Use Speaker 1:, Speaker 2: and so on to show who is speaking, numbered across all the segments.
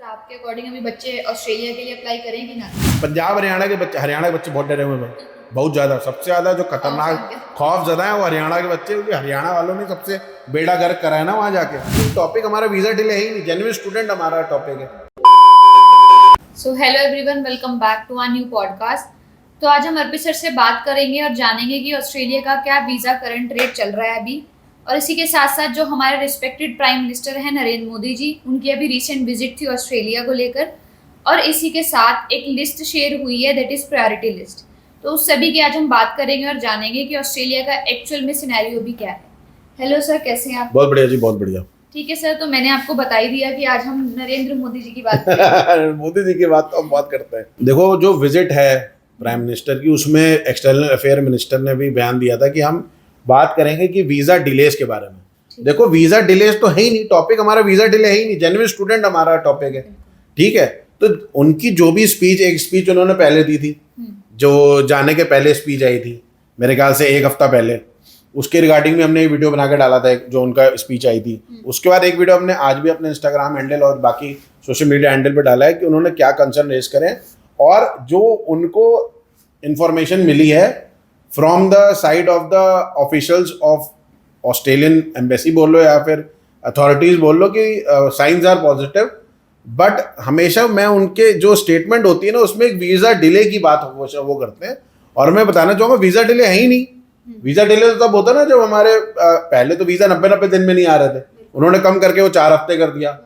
Speaker 1: आपके अकॉर्डिंग अभी बच्चे ऑस्ट्रेलिया के लिए अप्लाई करें कि ना?
Speaker 2: पंजाब हरियाणा के बच्चे बहुत डरे हुए हैं, बहुत ज़्यादा। सबसे ज़्यादा जो खतरनाक खौफ ज़्यादा है वो हरियाणा के बच्चे, क्योंकि हरियाणा वालों ने सबसे बेड़ा गर्क करा है ना वहाँ जाके। टॉपिक हमारा वीज़ा डिले है ही नहीं, जेन्युइन स्टूडेंट हमारा टॉपिक है।
Speaker 1: So hello everyone, welcome back to our new podcast. तो आज हम अर्पित सर से बात करेंगे और जानेंगे कि ऑस्ट्रेलिया का क्या वीज़ा करंट रेट चल रहा है अभी, और इसी के साथ साथ जो हमारे रिस्पेक्टेड प्राइम मिनिस्टर हैं नरेंद्र मोदी जी, उनकी अभी रिसेंट विजिट थी ऑस्ट्रेलिया को लेकर, और इसी के साथ एक लिस्ट शेयर हुई है, दैट इज़ प्रायोरिटी लिस्ट। तो उस सभी की आज हम बात करेंगे और जानेंगे कि ऑस्ट्रेलिया का एक्चुअल में सिनेरियो भी क्या है। हेलो सर, कैसे हैं आप?
Speaker 2: बहुत बढ़िया जी, बहुत बढ़िया।
Speaker 1: ठीक है सर, तो मैंने आपको बता ही दिया कि आज हम नरेंद्र मोदी जी की बात करेंगे।
Speaker 2: मोदी जी की बात तो हम बात करते हैं। देखो, जो विजिट है प्राइम मिनिस्टर की, उसमें एक्सटर्नल अफेयर मिनिस्टर ने भी बयान दिया था कि हम बात करेंगे कि वीज़ा डिलेज के बारे में। देखो, वीज़ा डिलेज तो है ही नहीं, टॉपिक हमारा वीज़ा डिले है ही नहीं, जेन्युइन स्टूडेंट हमारा टॉपिक है। ठीक है, तो उनकी जो भी स्पीच, एक स्पीच उन्होंने पहले दी थी, जो जाने के पहले स्पीच आई थी, मेरे ख्याल से एक हफ्ता पहले, उसके रिगार्डिंग में हमने एक वीडियो बना के डाला था, जो उनका स्पीच आई थी। उसके बाद एक वीडियो हमने आज भी अपने इंस्टाग्राम हैंडल और बाकी सोशल मीडिया हैंडल पे डाला है कि उन्होंने क्या कंसर्न रेज करें, और जो उनको इंफॉर्मेशन मिली है from the side of the officials of Australian embassy बोल लो या फिर अथॉरिटीज़ बोल लो कि साइंस आर पॉजिटिव। बट हमेशा मैं उनके जो स्टेटमेंट होती है ना, उसमें एक वीज़ा डिले की बात वो करते हैं, और मैं बताना चाहूँगा वीज़ा डिले है ही नहीं। वीज़ा डिले तो तब होता ना जब हमारे पहले तो वीज़ा 90 दिन में नहीं आ रहे थे, उन्होंने कम करके वो 4 हफ्ते कर दिया।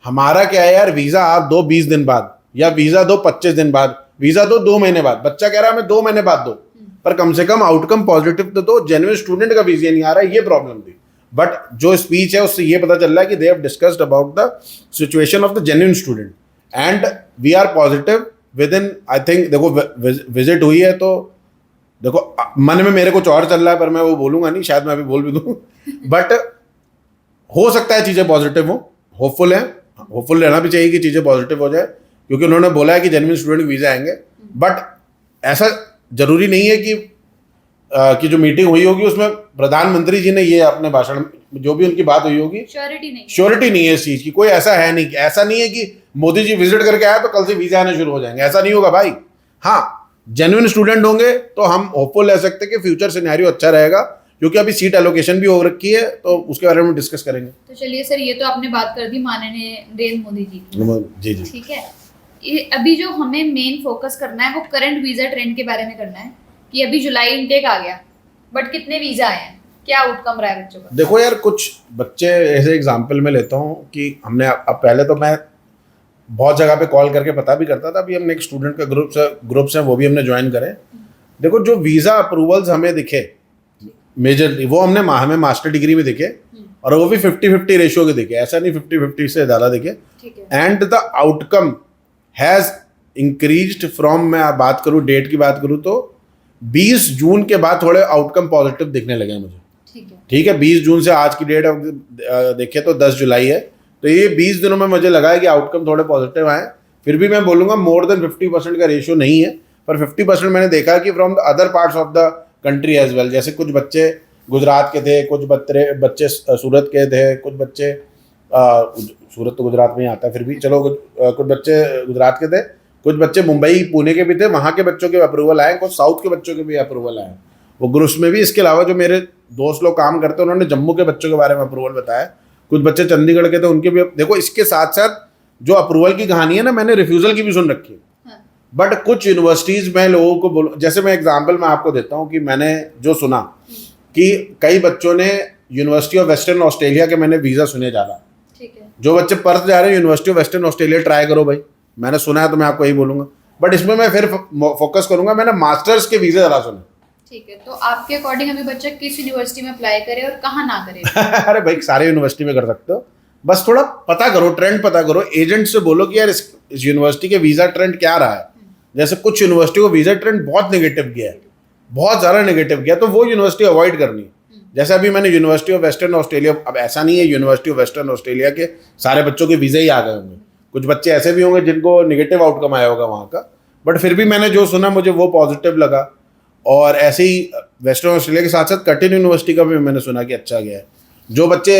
Speaker 2: हमारा क्या है यार, वीज़ा आप दो 20 दिन बाद, या वीज़ा दो 25 दिन बाद, वीज़ा दो 2 महीने बाद। बच्चा कह रहा है हमें 2 महीने बाद दो, पर कम से कम आउटकम पॉजिटिव तो दो। जेन्युइन स्टूडेंट का वीज़ा नहीं आ रहा है, ये प्रॉब्लम थी। बट जो स्पीच है उससे ये पता चल रहा है कि they have discussed about the situation of the genuine student and we are positive with in, I think. देखो, विजिट हुई है तो देखो, मन में मेरे कुछ और चल रहा है, पर मैं वो बोलूंगा नहीं, शायद मैं अभी बोल भी दूं। बट हो सकता है चीज़ें पॉजिटिव हो, होपफुल है, होपफुल रहना भी चाहिए कि चीज़ें पॉजिटिव हो जाए, क्योंकि उन्होंने बोला है कि जेन्युइन स्टूडेंट वीज़ा आएंगे। बट ऐसा जरूरी नहीं है कि जो मीटिंग हुई होगी उसमें प्रधानमंत्री जी ने ये अपने भाषण, जो भी उनकी बात हुई होगी, श्योरिटी नहीं है इस चीज़ की। कोई ऐसा है नहीं, ऐसा नहीं है कि मोदी जी विजिट करके आए तो कल से वीज़ा आने शुरू हो जाएंगे, ऐसा नहीं होगा भाई। हाँ, जेन्युइन स्टूडेंट होंगे तो हम होपफुल रह सकते हैं कि फ्यूचर सिनेरियो अच्छा रहेगा, क्योंकि अभी सीट एलोकेशन भी हो रखी है, तो उसके बारे में डिस्कस करेंगे।
Speaker 1: तो चलिए सर, ये तो आपने बात कर दी माननीय नरेंद्र मोदी जी
Speaker 2: जी जी,
Speaker 1: ठीक है। अभी जो हमें मेन फोकस करना है वो करंट वीज़ा ट्रेंड के बारे में करना है कि अभी जुलाई इनटेक आ गया, बट कितने वीज़ा आए हैं, क्या आउटकम रहा है बच्चों का?
Speaker 2: देखो यार, कुछ बच्चे ऐसे एग्जाम्पल में लेता हूँ कि हमने अब पहले तो मैं बहुत जगह पे कॉल करके पता भी करता था, अभी हमने एक स्टूडेंट का ग्रुप्स हैं वो भी हमने ज्वाइन करे। देखो, जो वीज़ा अप्रूवल्स हमें दिखे मेजरली, वो हमने हमें मास्टर डिग्री में दिखे, और वो भी 50-50 रेशियो के दिखे, ऐसा नहीं 50-50 से ज़्यादा दिखे। And the outcome has increased from, मैं बात करूँ डेट की बात करूँ तो 20 जून के बाद थोड़े आउटकम पॉजिटिव दिखने लगे मुझे। ठीक है, 20 जून से आज की डेट देखे तो 10 जुलाई है, तो ये 20 दिनों में मुझे लगा है कि आउटकम थोड़े पॉजिटिव आए। फिर भी मैं बोलूँगा मोर देन 50% का रेशियो नहीं है, पर 50% मैंने देखा कि from the other parts of the country as well. जैसे कुछ बच्चे गुजरात के थे, कुछ बच्चे सूरत के थे, कुछ बच्चे सूरत तो गुजरात में ही आता है, फिर भी चलो, कुछ बच्चे गुजरात के थे, कुछ बच्चे मुंबई पुणे के भी थे, वहाँ के बच्चों के अप्रूवल आए, कुछ साउथ के बच्चों के भी अप्रूवल आए वो ग्रुप्स में भी। इसके अलावा जो मेरे दोस्त लोग काम करते हैं उन्होंने जम्मू के बच्चों के बारे में अप्रूवल बताया, कुछ बच्चे चंडीगढ़ के थे, उनके भी। देखो, इसके साथ साथ जो अप्रूवल की कहानी है ना, मैंने रिफ्यूज़ल की भी सुन रखी है। बट कुछ यूनिवर्सिटीज़ में लोगों को बोलो, जैसे मैं एग्जांपल मैं आपको देता हूँ कि मैंने जो सुना कि कई बच्चों ने यूनिवर्सिटी ऑफ वेस्टर्न ऑस्ट्रेलिया के, मैंने वीज़ा सुने ज़्यादा, जो बच्चे पर्थ जा रहे हैं university of western Australia try करो भाई, मैंने सुना है तो मैं आपको यही बोलूँगा। बट इसमें मैं फिर फोकस करूँगा, मैंने मास्टर्स के वीज़े ज़्यादा सुने।
Speaker 1: ठीक है, तो आपके अकॉर्डिंग अभी बच्चा किस यूनिवर्सिटी में अप्लाई करे और कहाँ ना करे?
Speaker 2: अरे भाई, सारे यूनिवर्सिटी में कर सकते हो, बस थोड़ा पता करो, ट्रेंड पता करो, एजेंट से बोलो कि यार इस यूनिवर्सिटी के वीज़ा ट्रेंड क्या रहा है। जैसे कुछ यूनिवर्सिटी को वीज़ा ट्रेंड बहुत नेगेटिव गया है, बहुत ज़्यादा नेगेटिव गया, तो वो यूनिवर्सिटी अवॉइड करनी। जैसे अभी मैंने यूनिवर्सिटी ऑफ वेस्टर्न ऑस्ट्रेलिया, अब ऐसा नहीं है यूनिवर्सिटी ऑफ वेस्टर्न ऑस्ट्रेलिया के सारे बच्चों के वीज़ा ही आ गए होंगे, कुछ बच्चे ऐसे भी होंगे जिनको नेगेटिव आउटकम आया होगा वहाँ का, बट फिर भी मैंने जो सुना मुझे वो पॉजिटिव लगा। और ऐसे ही वेस्टर्न ऑस्ट्रेलिया के साथ साथ कर्टिन यूनिवर्सिटी का भी मैंने सुना कि अच्छा गया है। जो बच्चे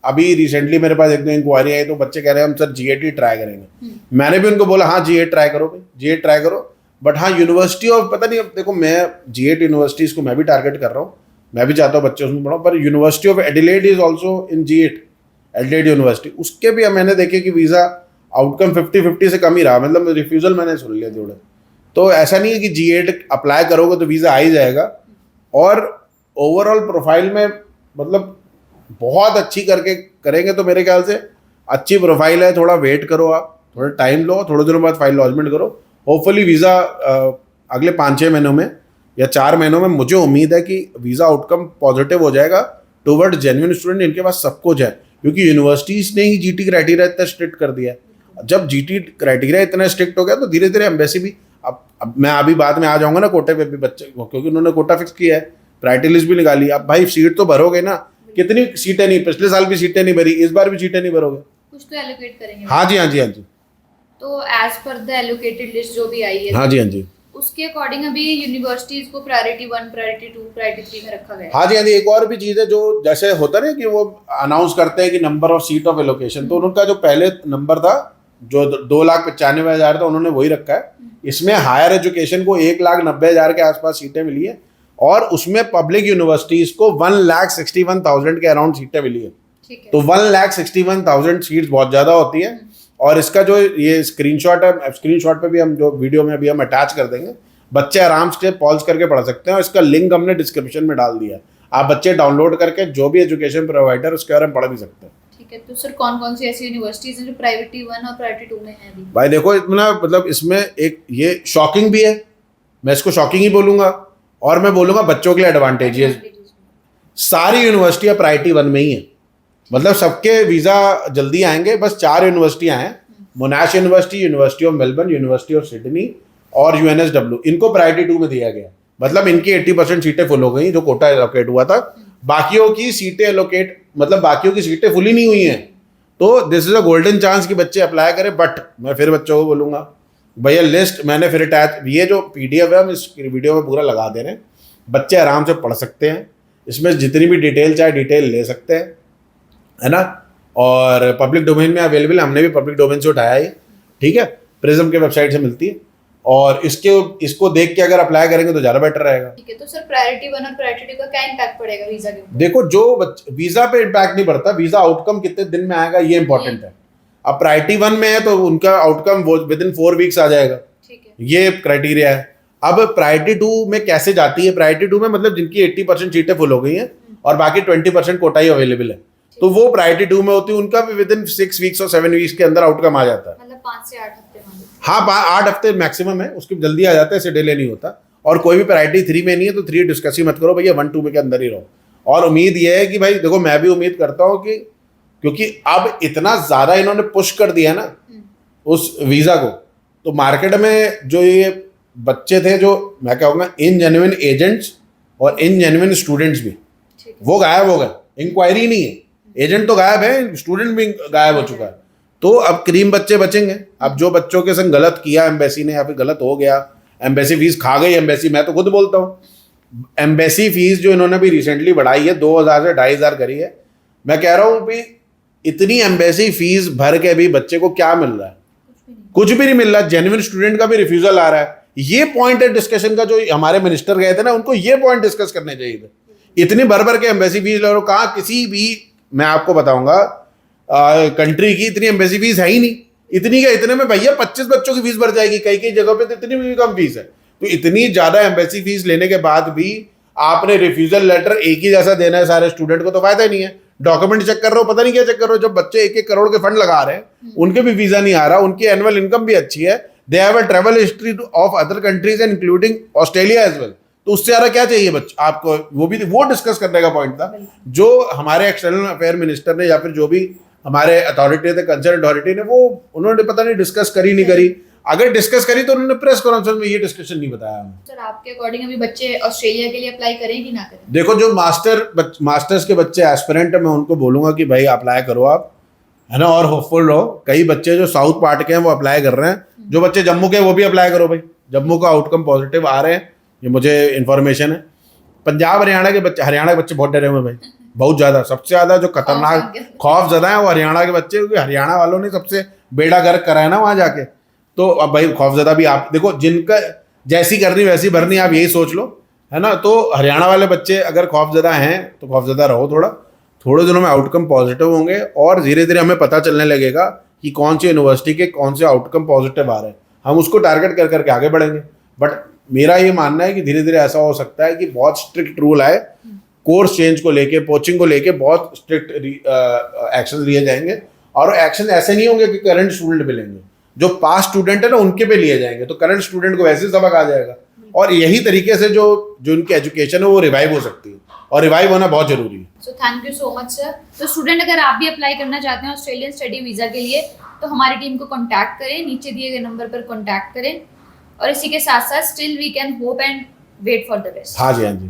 Speaker 2: अभी रिसेंटली मेरे पास एक दो इंक्वायरी आई तो बच्चे कह रहे हैं हम सर G8 ट्राई करेंगे। मैंने भी उनको बोला हाँ G8 ट्राई करो भाई, G8 ट्राई करो, बट हाँ यूनिवर्सिटी ऑफ पता नहीं, अब देखो मैं G8 यूनिवर्सिटीज़ को मैं भी टारगेट कर रहा हूँ, मैं भी चाहता हूँ बच्चे उसमें पढ़ो, पर university of Adelaide is also in G8, Adelaide university, उसके भी मैंने देखे कि वीज़ा आउटकम 50-50 से कम ही रहा, मतलब रिफ्यूज़ल मैंने सुन लिया थोड़े। तो ऐसा नहीं है कि G8 अप्लाई करोगे तो वीज़ा आ ही जाएगा, और ओवरऑल प्रोफाइल में मतलब बहुत अच्छी करके करेंगे तो मेरे ख्याल से अच्छी प्रोफाइल है, थोड़ा वेट करो, आप थोड़ा टाइम लो, थोड़े दिनों बाद फाइल लॉन्चमेंट करो, होपफुली वीज़ा अगले 5-6 महीनों में या 4 महीनों में मुझे उम्मीद है कि वीज़ा आउटकम पॉजिटिव हो जाएगा टुवर्ड जेन्युइन स्टूडेंट, इनके पास सब कुछ है, क्योंकि यूनिवर्सिटीज़ ने ही GT क्राइटेरिया इतना स्ट्रिक्ट कर दिया है। जब GT क्राइटेरिया इतना स्ट्रिक्ट हो गया तो धीरे धीरे एम्बेसी भी, अब मैं अभी बाद में आ जाऊँगा ना कोटे पे भी बच्चे, क्योंकि उन्होंने कोटा फिक्स किया है, प्रायोरिटी लिस्ट भी निकाली, अब भाई सीट तो भरोगे ना, कितनी सीटें नहीं, पिछले साल भी सीटें नहीं भरी, इस बार भी सीटें नहीं भरोगे,
Speaker 1: कुछ तो एलोकेट करेंगे।
Speaker 2: हाँ जी हाँ जी हाँ जी,
Speaker 1: तो as per the allocated list जो भी आई है,
Speaker 2: हाँ जी हाँ जी,
Speaker 1: उसके अकॉर्डिंग अभी यूनिवर्सिटीज को प्रायोरिटी 1, प्रायोरिटी 2, प्रायोरिटी 3 में रखा गया है।
Speaker 2: हाँ जी हाँ जी। एक और भी चीज़ है जो जैसे होता है ना कि वो अनाउंस करते हैं कि number of seat of allocation, तो उनका जो पहले नंबर था जो 2,95,000 था उन्होंने वही रखा है। इसमें हायर एजुकेशन को 1,90,000 के आसपास सीटें मिली है, और उसमें पब्लिक यूनिवर्सिटीज को 1,61,000 के अराउंड सीटें मिली है।
Speaker 1: ठीक है।
Speaker 2: तो 1,61,000 सीट्स बहुत ज़्यादा होती है, और इसका जो ये स्क्रीनशॉट है, स्क्रीनशॉट पे भी हम जो वीडियो में अभी हम अटैच कर देंगे, बच्चे आराम से पॉज करके पढ़ सकते हैं, और इसका लिंक हमने डिस्क्रिप्शन में डाल दिया है, आप बच्चे डाउनलोड करके जो भी एजुकेशन प्रोवाइडर उसके बारे में पढ़ भी सकते हैं।
Speaker 1: ठीक है। तो सर कौन कौन सी ऐसी यूनिवर्सिटीज हैं जो प्रायोरिटी 1 और प्रायोरिटी 2 में है अभी?
Speaker 2: भाई देखो इतना मतलब इसमें एक ये शॉकिंग भी है, मैं इसको शॉकिंग ही बोलूँगा, और मैं बोलूँगा बच्चों के लिए एडवांटेज है। सारी यूनिवर्सिटियाँ प्रायोरिटी 1 में ही है, मतलब सबके वीज़ा जल्दी आएंगे, बस 4 यूनिवर्सिटियाँ हैं, मोनाश university, university of Melbourne, university of Sydney और UNSW, इनको प्रायोरिटी 2 में दिया गया, मतलब इनकी 80% सीटें फुल हो गई जो कोटा एलोकेट हुआ था, बाकियों की सीटें एलोकेट मतलब बाकियों की सीटें फुल ही नहीं हुई हैं। तो this is a golden chance कि बच्चे अप्लाई करें, बट मैं फिर बच्चों को बोलूँगा भैया लिस्ट मैंने फिर अटैच, ये जो PDF है हम इस वीडियो में पूरा लगा दे रहे हैं, बच्चे आराम से पढ़ सकते हैं, इसमें जितनी भी डिटेल चाहे डिटेल ले सकते हैं, है ना, और पब्लिक डोमेन में अवेलेबल, हमने भी पब्लिक डोमेन से उठाया है, ठीक है, प्रिज्म के वेबसाइट से मिलती है, और इसको देख के अगर अप्लाई करेंगे तो ज़्यादा बेटर रहेगा।
Speaker 1: ठीक है। तो सर प्रायोरिटी 1 और प्रायोरिटी 2 का क्या इम्पैक्ट पड़ेगा वीजा के ऊपर?
Speaker 2: देखो जो वीज़ा पे इम्पैक्ट नहीं पड़ता, वीज़ा आउटकम कितने दिन में आएगा ये इंपॉर्टेंट है। अब प्रायोरिटी 1 में है तो उनका आउटकम वो विदिन 4 वीक्स आ जाएगा,
Speaker 1: ठीक है,
Speaker 2: ये क्राइटेरिया है। अब प्रायोरिटी 2 में कैसे जाती है, प्रायोरिटी 2 में मतलब जिनकी 80% सीटें फुल हो गई हैं और बाकी 20% कोटा ही अवेलेबल है, तो वो प्रायोरिटी 2 में होती है, उनका भी विदिन 6 वीक्स और 7 वीक्स के अंदर आउटकम आ जाता है।
Speaker 1: मतलब 5 से 8 हफ्ते मान लो।
Speaker 2: हाँ 8 हफ्ते मैक्सिमम है, उसके जल्दी आ जाता है, इससे डिले नहीं होता। और कोई भी प्रायोरिटी 3 में नहीं है तो 3 डिस्कस ही मत करो भैया, 1-2 में के अंदर ही रहो। और उम्मीद ये है कि भाई देखो मैं भी उम्मीद करता हूँ कि क्योंकि अब इतना ज़्यादा इन्होंने पुश कर दिया ना उस वीज़ा को, तो मार्केट में जो ये बच्चे थे जो मैं कहूँगा इनजेन्युइन एजेंट्स और इनजेन्युइन स्टूडेंट्स भी,
Speaker 1: ठीक है।
Speaker 2: वो गायब हो गए, इंक्वायरी नहीं है, एजेंट तो गायब है, स्टूडेंट भी गायब हो चुका है। तो अब क्रीम बच्चे बचेंगे। अब जो बच्चों के संग गलत किया एम्बेसी ने या फिर गलत हो गया, एम्बेसी फीस खा गई एम्बेसी, मैं तो खुद बोलता हूँ एम्बेसी फीस जो इन्होंने भी रिसेंटली बढ़ाई है 2,000 से 2,500 करी है, मैं कह रहा हूँ भाई इतनी एम्बेसी फीस भर के भी बच्चे को क्या मिल रहा है, कुछ भी नहीं मिल रहा। जेन्युइन स्टूडेंट का भी रिफ्यूजल आ रहा है। ये पॉइंट है डिस्कशन का, जो हमारे मिनिस्टर गए थे ना उनको ये पॉइंट डिस्कस करने चाहिए थे। इतनी भर भर के एम्बेसी फीस ले लो, कहाँ किसी भी, मैं आपको बताऊंगा कंट्री की इतनी एम्बेसी फीस है ही नहीं। इतनी का इतने में भैया 25 बच्चों की फीस भर जाएगी, कई कई जगह पे तो इतनी भी कम फीस है। तो इतनी ज्यादा एम्बेसी फीस लेने के बाद भी आपने रिफ्यूजल लेटर एक ही जैसा देना है सारे स्टूडेंट को, तो फायदा ही नहीं है। डॉक्यूमेंट चेक कर रहे हो, पता नहीं क्या चेक कर रहे हो। जब बच्चे 1-1 करोड़ के फंड लगा रहे हैं, उनके भी वीजा नहीं आ रहा, उनकी एनुअल इनकम भी अच्छी है, they have a travel history of other countries including Australia as well, तो उससे ज्यादा क्या चाहिए बच्चे आपको। वो डिस्कस करने का पॉइंट था जो हमारे एक्सटर्नल अफेयर मिनिस्टर ने या फिर जो भी हमारे अथॉरिटी थे, कंसर्न अथॉरिटी ने, वो उन्होंने पता नहीं डिस्कस करी नहीं करी। अगर डिस्कस करी तो उन्होंने प्रेस कॉन्फ्रेंस में ये डिस्कशन नहीं बताया।
Speaker 1: सर आपके अकॉर्डिंग अभी बच्चे ऑस्ट्रेलिया के लिए अप्लाई करें कि ना करें?
Speaker 2: देखो जो मास्टर्स के बच्चे एस्पिरेंट है, मैं उनको बोलूंगा कि भाई अप्लाई करो आप, है ना, और होपफुल रहो। कई बच्चे जो साउथ पार्ट के हैं वो अप्लाई कर रहे हैं, जो बच्चे जम्मू के वो भी अप्लाई करो भाई, जम्मू का आउटकम पॉजिटिव आ रहे हैं, ये मुझे इन्फॉर्मेशन है। पंजाब हरियाणा के बच्चे बहुत डरे हुए भाई, बहुत ज्यादा, सबसे ज्यादा जो खतरनाक
Speaker 1: खौफ
Speaker 2: खौफ ज्यादा है वो हरियाणा के बच्चे, क्योंकि हरियाणा वालों ने सबसे बेड़ा गर्क करा है ना वहां जाके। तो अब भाई खौफ ज्यादा भी आप देखो, जिनका जैसी करनी वैसी भरनी, आप यही सोच लो, है ना। तो हरियाणा वाले बच्चे अगर खौफ ज्यादा हैं तो खौफ ज्यादा रहो, थोड़े दिनों में आउटकम पॉजिटिव होंगे और धीरे धीरे हमें पता चलने लगेगा कि कौन सी यूनिवर्सिटी के कौन से आउटकम पॉजिटिव आ रहे हैं, हम उसको टारगेट कर करके आगे बढ़ेंगे। बट मेरा ये मानना है कि धीरे धीरे ऐसा हो सकता है कि बहुत स्ट्रिक्ट रूल आए, कोर्स चेंज को लेके, कोचिंग को लेके बहुत स्ट्रिक्ट एक्शन लिए जाएंगे। और एक्शन ऐसे नहीं होंगे कि करंट स्टूडेंट मिलेंगे, जो पास स्टूडेंट है ना उनके पे लिए जाएंगे, तो करंट स्टूडेंट को वैसे ही सबक आ जाएगा। और यही तरीके से जो उनकी एजुकेशन है वो रिवाइव हो सकती है, और रिवाइव होना बहुत जरूरी है।
Speaker 1: So thank you so much sir. तो स्टूडेंट, अगर आप भी अप्लाई करना चाहते हैं ऑस्ट्रेलियन स्टडी वीज़ा के लिए, तो हमारी टीम को कांटेक्ट करें, नीचे दिए गए नंबर पर कांटेक्ट करें। और इसी के साथ साथ still we can hope and wait for the best.
Speaker 2: हाँ जी, हाँ जी।